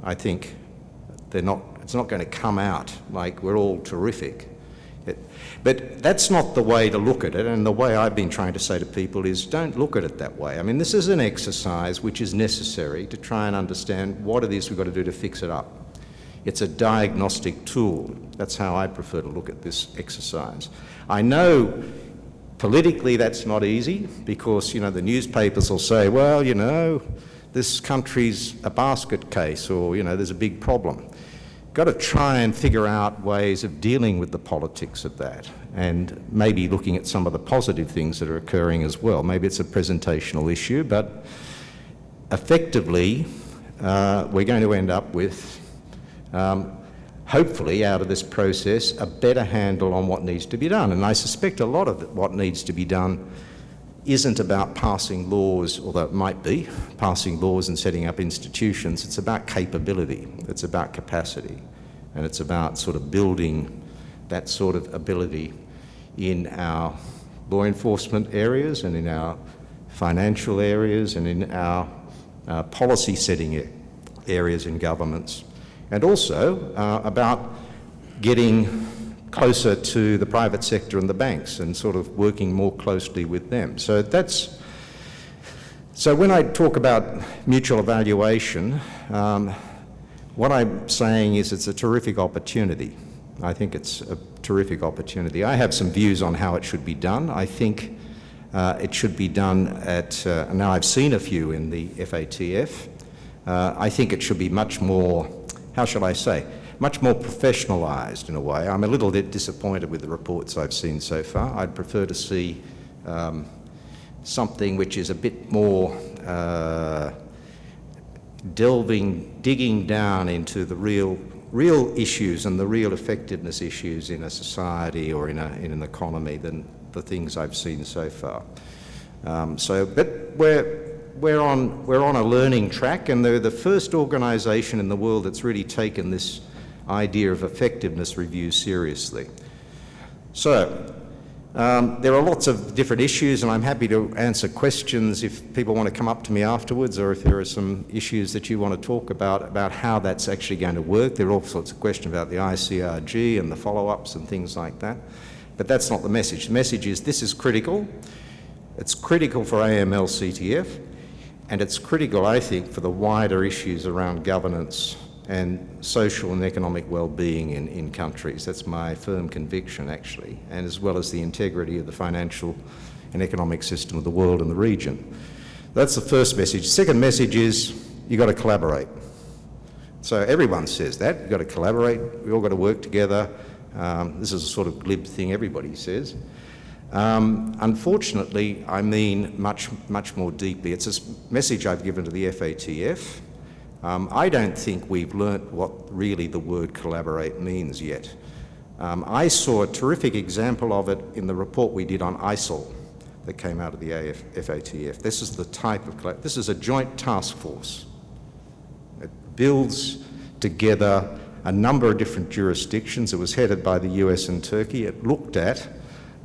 I think it's not going to come out like we're all terrific. But that's not the way to look at it, and the way I've been trying to say to people is don't look at it that way. I mean, this is an exercise which is necessary to try and understand what it is we've got to do to fix it up. It's a diagnostic tool. That's how I prefer to look at this exercise. I know politically that's not easy because, you know, the newspapers will say, well, you know, this country's a basket case, or, you know, there's a big problem. Got to try and figure out ways of dealing with the politics of that, and maybe looking at some of the positive things that are occurring as well. Maybe it's a presentational issue, but effectively we're going to end up with, hopefully out of this process, a better handle on what needs to be done. And I suspect a lot of what needs to be done isn't about passing laws, although it might be, passing laws and setting up institutions. It's about capability, it's about capacity, and it's about sort of building that sort of ability in our law enforcement areas and in our financial areas and in our policy setting areas in governments, and also about getting closer to the private sector and the banks and sort of working more closely with them. So when I talk about mutual evaluation, what I'm saying is it's a terrific opportunity. I think it's a terrific opportunity. I have some views on how it should be done. I think it should be done at, now I've seen a few in the FATF. I think it should be much more, how shall I say, much more professionalised in a way. I'm a little bit disappointed with the reports I've seen so far. I'd prefer to see something which is a bit more digging down into the real issues and the real effectiveness issues in a society or in an economy than the things I've seen so far. But we're on a learning track, and they're the first organisation in the world that's really taken this idea of effectiveness review seriously. So there are lots of different issues, and I'm happy to answer questions if people want to come up to me afterwards, or if there are some issues that you want to talk about how that's actually going to work. There are all sorts of questions about the ICRG and the follow-ups and things like that, but that's not the message. The message is this is critical. It's critical for AML-CTF, and it's critical, I think, for the wider issues around governance and social and economic well-being in countries. That's my firm conviction, actually, and as well as the integrity of the financial and economic system of the world and the region. That's the first message. Second message is you've got to collaborate. So everyone says that. You've got to collaborate. We've all got to work together. This is a sort of glib thing everybody says. Unfortunately, I mean much more deeply. It's a message I've given to the FATF. I don't think we've learnt what really the word collaborate means yet. I saw a terrific example of it in the report we did on ISIL that came out of the FATF. This is the type of, this is a joint task force. It builds together a number of different jurisdictions. It was headed by the US and Turkey. It looked at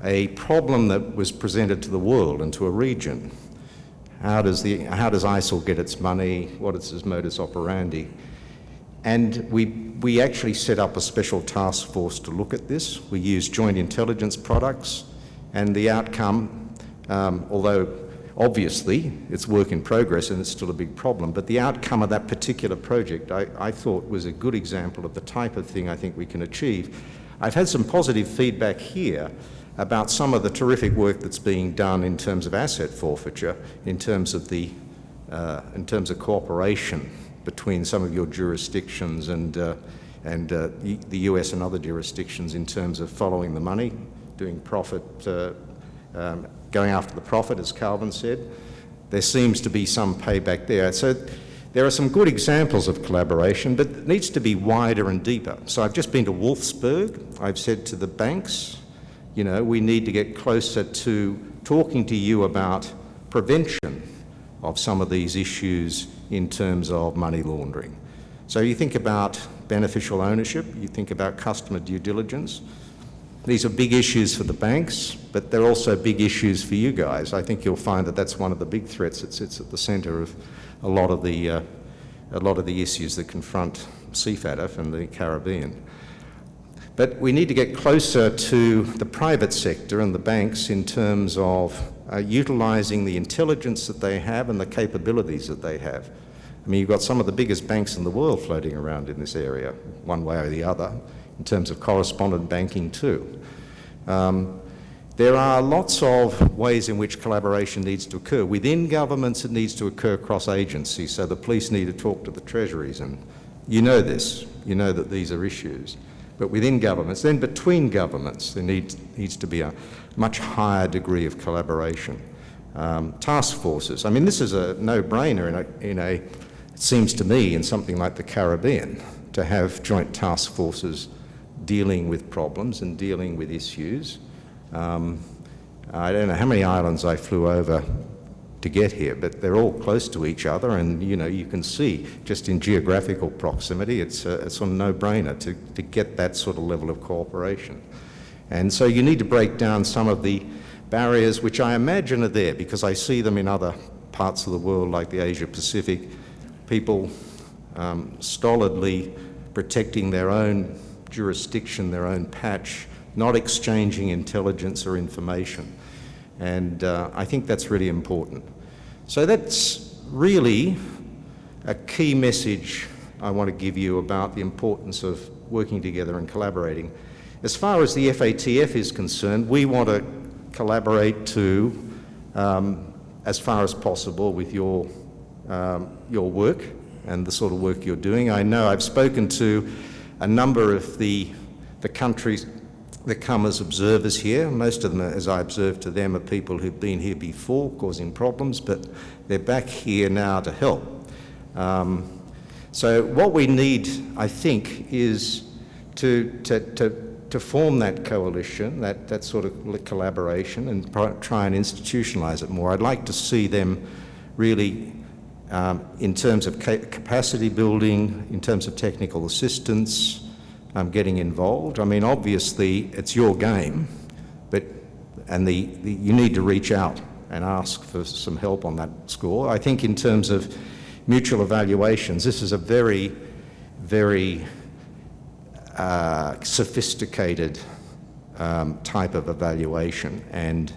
a problem that was presented to the world and to a region. How does ISIL get its money? What is its modus operandi? And we actually set up a special task force to look at this. We used joint intelligence products, and the outcome, although obviously it's work in progress and it's still a big problem, but the outcome of that particular project I thought was a good example of the type of thing I think we can achieve. I've had some positive feedback here about some of the terrific work that's being done in terms of asset forfeiture, in terms of cooperation between some of your jurisdictions and the US and other jurisdictions in terms of following the money, doing profit, going after the profit, as Calvin said. There seems to be some payback there. So there are some good examples of collaboration, but it needs to be wider and deeper. So I've just been to Wolfsburg. I've said to the banks, you know, we need to get closer to talking to you about prevention of some of these issues in terms of money laundering. So you think about beneficial ownership, you think about customer due diligence. These are big issues for the banks, but they're also big issues for you guys. I think you'll find that that's one of the big threats that sits at the centre of a lot of the a lot of the issues that confront CFATF and the Caribbean. But we need to get closer to the private sector and the banks in terms of utilising the intelligence that they have and the capabilities that they have. I mean, you've got some of the biggest banks in the world floating around in this area, one way or the other, in terms of correspondent banking too. There are lots of ways in which collaboration needs to occur. Within governments, it needs to occur cross agency, so the police need to talk to the treasuries, and you know this, you know that these are issues. But within governments, then between governments, there needs to be a much higher degree of collaboration. Task forces, I mean, this is a no-brainer it seems to me, in something like the Caribbean, to have joint task forces dealing with problems and dealing with issues. I don't know how many islands I flew over to get here, but they're all close to each other, and you can see just in geographical proximity, it's a no-brainer to get that sort of level of cooperation. And so you need to break down some of the barriers which I imagine are there, because I see them in other parts of the world like the Asia Pacific, people stolidly protecting their own jurisdiction, their own patch, not exchanging intelligence or information. And I think that's really important. So that's really a key message I want to give you about the importance of working together and collaborating. As far as the FATF is concerned, we want to collaborate too, as far as possible with your work and the sort of work you're doing. I know I've spoken to a number of the countries that come as observers here. Most of them, as I observed to them, are people who've been here before causing problems, but they're back here now to help. So what we need, I think, is to form that coalition, that sort of collaboration, and try and institutionalise it more. I'd like to see them really, in terms of capacity building, in terms of technical assistance, getting involved. I mean, obviously, it's your game, but you need to reach out and ask for some help on that score. I think in terms of mutual evaluations, this is a very, very sophisticated type of evaluation. And,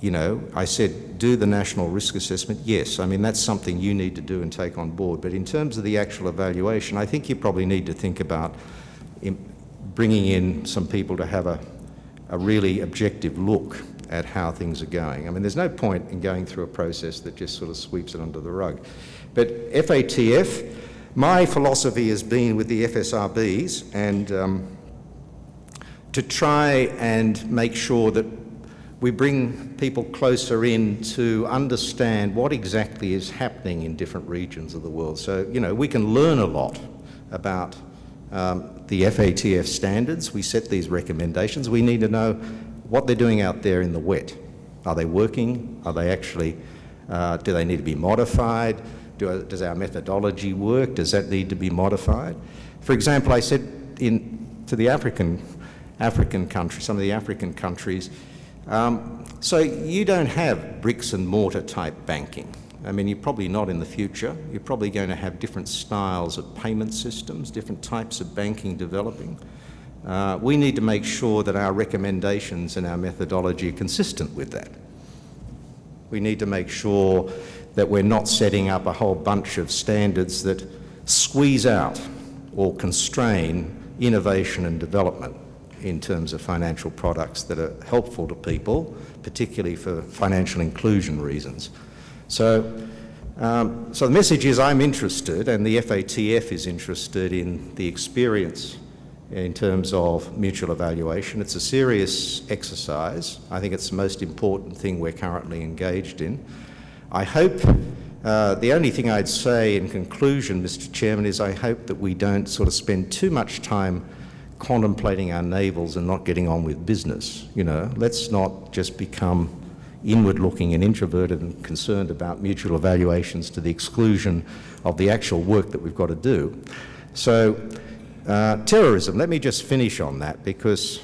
I said, do the national risk assessment. Yes, I mean, that's something you need to do and take on board. But in terms of the actual evaluation, I think you probably need to think about bringing in some people to have a really objective look at how things are going. I mean, there's no point in going through a process that just sort of sweeps it under the rug. But FATF, my philosophy has been with the FSRBs and to try and make sure that we bring people closer in to understand what exactly is happening in different regions of the world. So, we can learn a lot about the FATF standards. We set these recommendations. We need to know what they're doing out there in the wet. Are they working? Are they actually, do they need to be modified? Does our methodology work? Does that need to be modified? For example, I said to the African countries, some of the African countries, so you don't have bricks and mortar type banking. I mean, you're probably not in the future. You're probably going to have different styles of payment systems, different types of banking developing. We need to make sure that our recommendations and our methodology are consistent with that. We need to make sure that we're not setting up a whole bunch of standards that squeeze out or constrain innovation and development in terms of financial products that are helpful to people, particularly for financial inclusion reasons. So the message is I'm interested, and the FATF is interested in the experience in terms of mutual evaluation. It's a serious exercise. I think it's the most important thing we're currently engaged in. I hope, the only thing I'd say in conclusion, Mr. Chairman, is I hope that we don't sort of spend too much time contemplating our navels and not getting on with business. Let's not just become inward-looking and introverted and concerned about mutual evaluations to the exclusion of the actual work that we've got to do. So, terrorism, let me just finish on that, because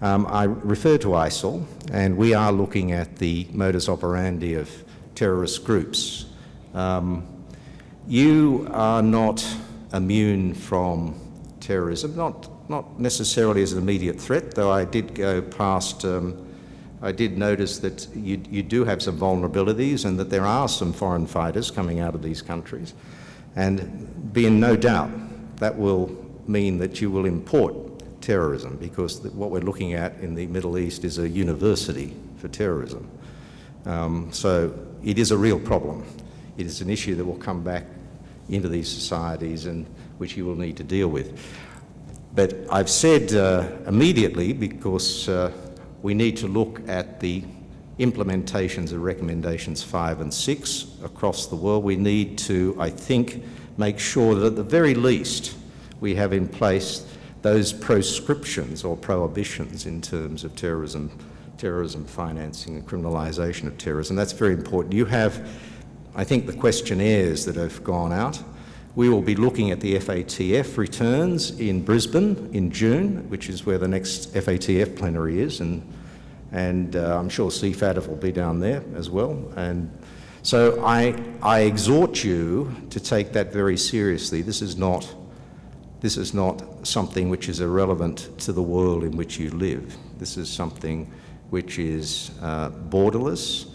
I refer to ISIL, and we are looking at the modus operandi of terrorist groups. You are not immune from terrorism, not necessarily as an immediate threat, though I did go past, I did notice that you do have some vulnerabilities and that there are some foreign fighters coming out of these countries. And be in no doubt that will mean that you will import terrorism, because what we're looking at in the Middle East is a university for terrorism. So it is a real problem. It is an issue that will come back into these societies and which you will need to deal with. But I've said immediately, because we need to look at the implementations of recommendations 5 and 6 across the world. We need to, I think, make sure that at the very least we have in place those proscriptions or prohibitions in terms of terrorism financing and criminalisation of terrorism. That's very important. You have, I think, the questionnaires that have gone out. We will be looking at the FATF returns in Brisbane in June, which is where the next FATF plenary is, and I'm sure CFATF will be down there as well. And so I exhort you to take that very seriously. This is not something which is irrelevant to the world in which you live. This is something which is borderless.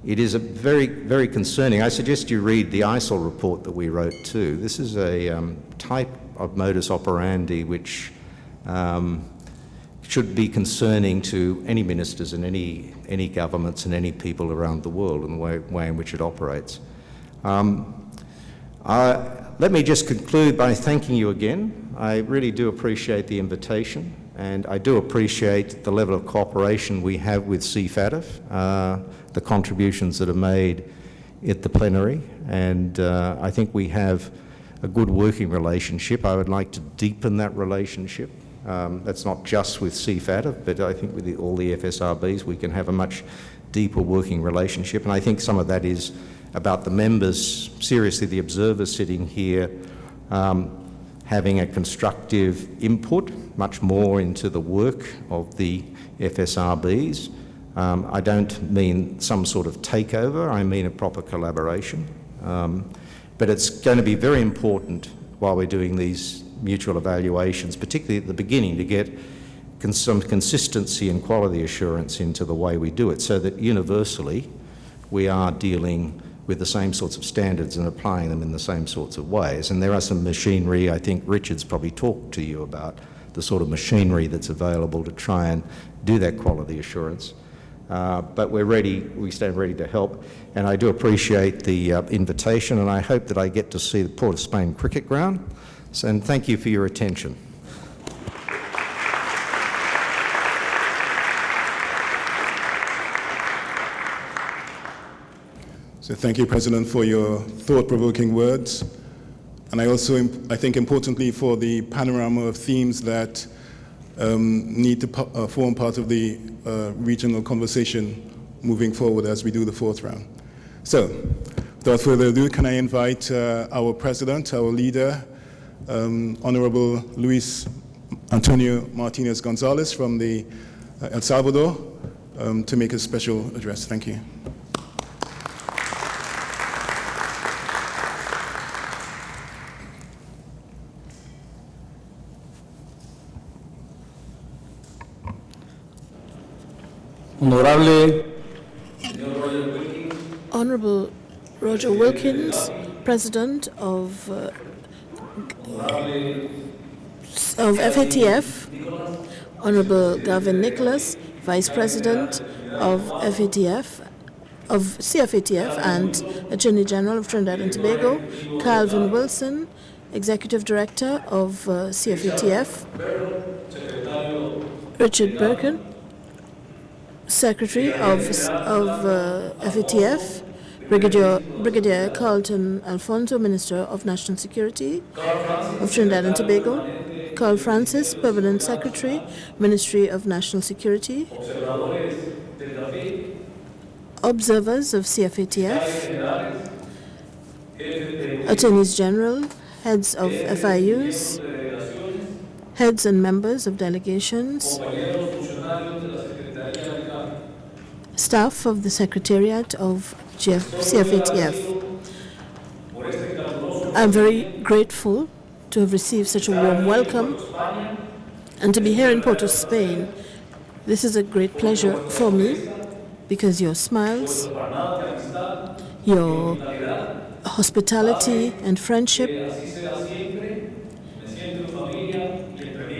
It is a very, very concerning. I suggest you read the ISIL report that we wrote too. This is a type of modus operandi which should be concerning to any ministers and any governments and any people around the world in the way in which it operates. Let me just conclude by thanking you again. I really do appreciate the invitation, and I do appreciate the level of cooperation we have with CFATF, the contributions that are made at the plenary, and I think we have a good working relationship. I would like to deepen that relationship. That's not just with CFATF, but I think with all the FSRBs we can have a much deeper working relationship, and I think some of that is about the members, seriously the observers sitting here, having a constructive input much more into the work of the FSRBs. I don't mean some sort of takeover, I mean a proper collaboration. But it's going to be very important while we're doing these mutual evaluations, particularly at the beginning, to get some consistency and quality assurance into the way we do it, so that universally we are dealing with the same sorts of standards and applying them in the same sorts of ways. And there are some machinery, I think Richard's probably talked to you about the sort of machinery that's available to try and do that quality assurance. But we're ready, we stand ready to help. And I do appreciate the invitation, and I hope that I get to see the Port of Spain cricket ground. And thank you for your attention. So thank you, President, for your thought-provoking words. And I also, I think importantly, for the panorama of themes that need to form part of the regional conversation moving forward as we do the fourth round. So, without further ado, can I invite our President, our leader, Honorable Luis Antonio Martinez Gonzalez from the El Salvador, to make a special address. Thank you. Honorable Roger Wilkins, President of FATF, Honorable Gavin Nicholas, Vice President of CFATF and Attorney General of Trinidad and Tobago, Calvin Wilson, Executive Director of CFATF, Richard Birkin, Secretary of FATF, Brigadier Carlton Alfonso, Minister of National Security of Trinidad and Tobago, Carl Francis, Permanent Secretary, Ministry of National Security, observers of CFATF, Attorneys General, heads of FIUs, heads and members of delegations, staff of the Secretariat of CFATF. I'm very grateful to have received such a warm welcome and to be here in Porto, Spain. This is a great pleasure for me because your smiles, your hospitality and friendship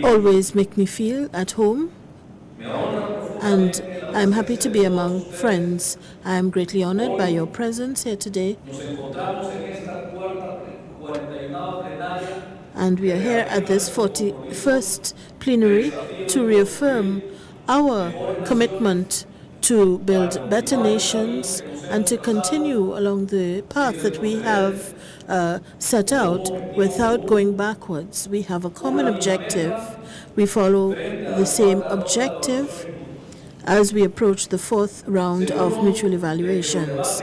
always make me feel at home, and I'm happy to be among friends. I am greatly honored by your presence here today. And we are here at this 41st plenary to reaffirm our commitment to build better nations and to continue along the path that we have set out without going backwards. We have a common objective. We follow the same objective as we approach the fourth round of mutual evaluations.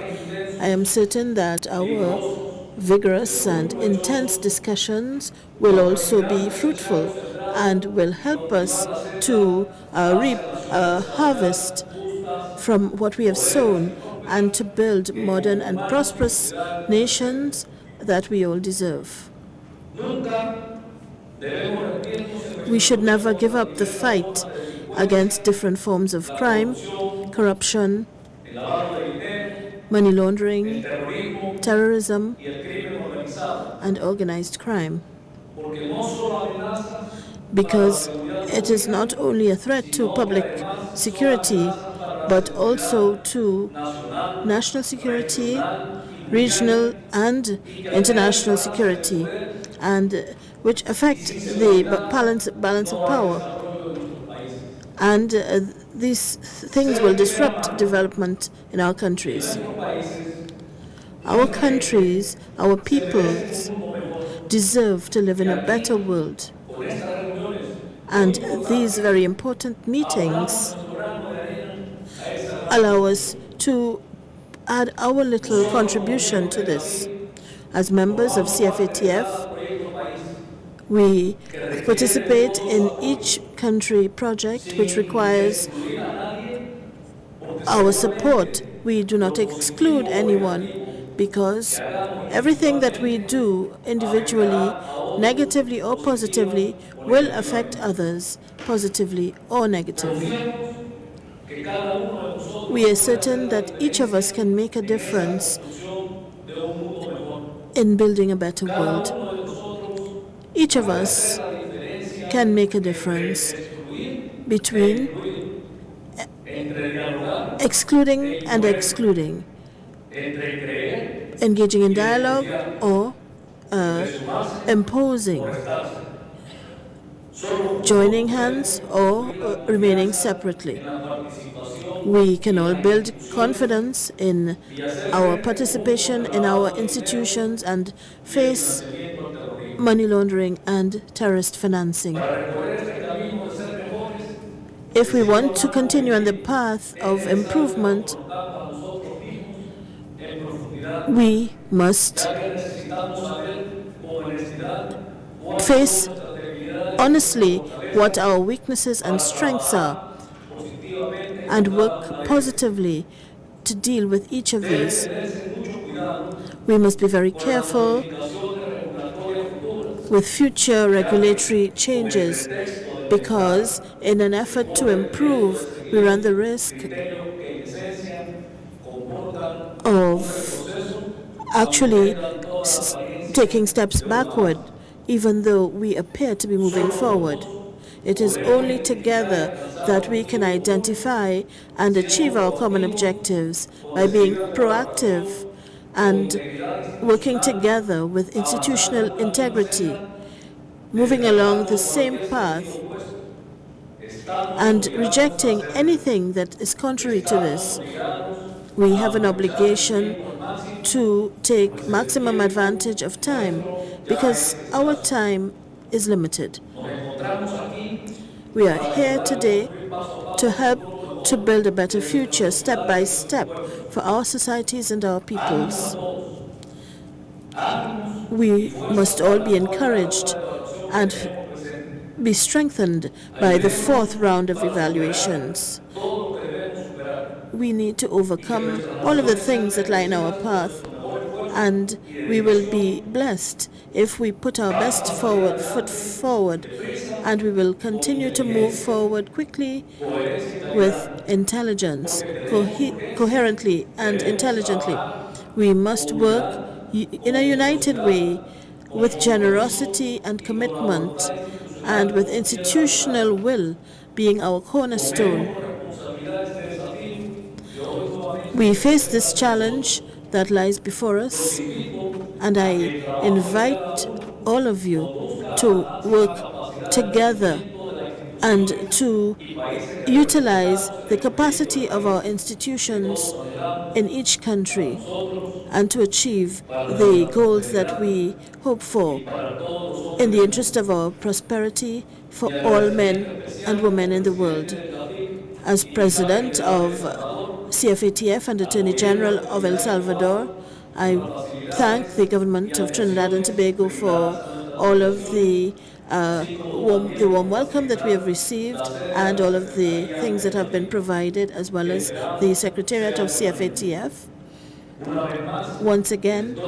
I am certain that our vigorous and intense discussions will also be fruitful and will help us to reap a harvest from what we have sown and to build modern and prosperous nations that we all deserve. We should never give up the fight against different forms of crime, corruption, money laundering, terrorism, and organized crime, because it is not only a threat to public security, but also to national security, regional and international security, and which affect the balance of power. And these things will disrupt development in our countries. Our countries, our peoples, deserve to live in a better world. And these very important meetings allow us to add our little contribution to this. As members of CFATF, we participate in each country project which requires our support. We do not exclude anyone, because everything that we do individually, negatively or positively, will affect others positively or negatively. We are certain that each of us can make a difference in building a better world. Each of us can make a difference between excluding and excluding, engaging in dialogue or imposing, joining hands or remaining separately. We can all build confidence in our participation in our institutions and face money laundering and terrorist financing. If we want to continue on the path of improvement, we must face honestly what our weaknesses and strengths are and work positively to deal with each of these. We must be very careful with future regulatory changes, because in an effort to improve, we run the risk of actually taking steps backward, even though we appear to be moving forward. It is only together that we can identify and achieve our common objectives, by being proactive and working together with institutional integrity, moving along the same path and rejecting anything that is contrary to this. We have an obligation to take maximum advantage of time, because our time is limited. We are here today to help to build a better future, step by step, for our societies and our peoples. We must all be encouraged and be strengthened by the fourth round of evaluations. We need to overcome all of the things that lie in our path and we will be blessed if we put our best foot forward, and we will continue to move forward quickly with intelligence, coherently and intelligently. We must work in a united way with generosity and commitment, and with institutional will being our cornerstone. We face this challenge that lies before us, and I invite all of you to work together and to utilize the capacity of our institutions in each country and to achieve the goals that we hope for in the interest of our prosperity for all men and women in the world. As President of CFATF and Attorney General of El Salvador, I thank the government of Trinidad and Tobago for all of the warm welcome that we have received and all of the things that have been provided, as well as the Secretariat of CFATF. Once again,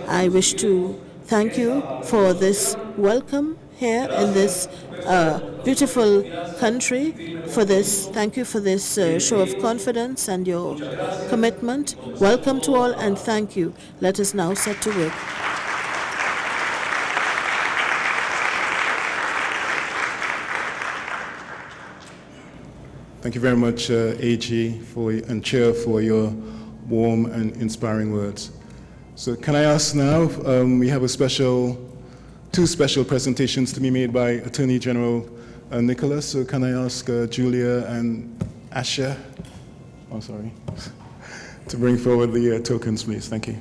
I wish to thank you for this welcome here in this beautiful country. Thank you for this show of confidence and your commitment. Welcome to all, and thank you. Let us now set to work. Thank you very much, AG and Chair, for your warm and inspiring words. So can I ask now, we have two special presentations to be made by Attorney General Nicholas. So can I ask Julia and Asha, to bring forward the tokens, please. Thank you.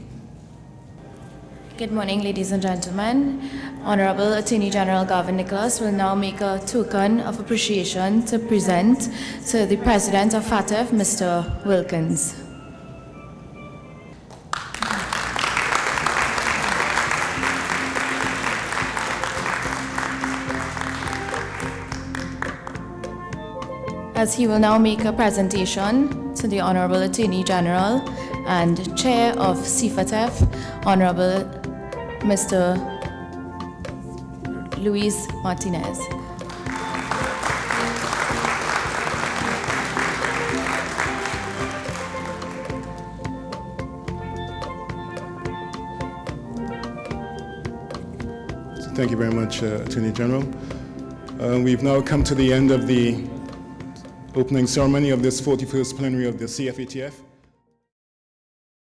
Good morning, ladies and gentlemen. Honorable Attorney General Gavin Nicholas will now make a token of appreciation to present to the President of FATF, Mr. Wilkins. As he will now make a presentation to the Honorable Attorney General and Chair of CFATF, Honorable Mr. Luis Martinez. Thank you very much, Attorney General. We've now come to the end of the opening ceremony of this 41st plenary of the CFATF.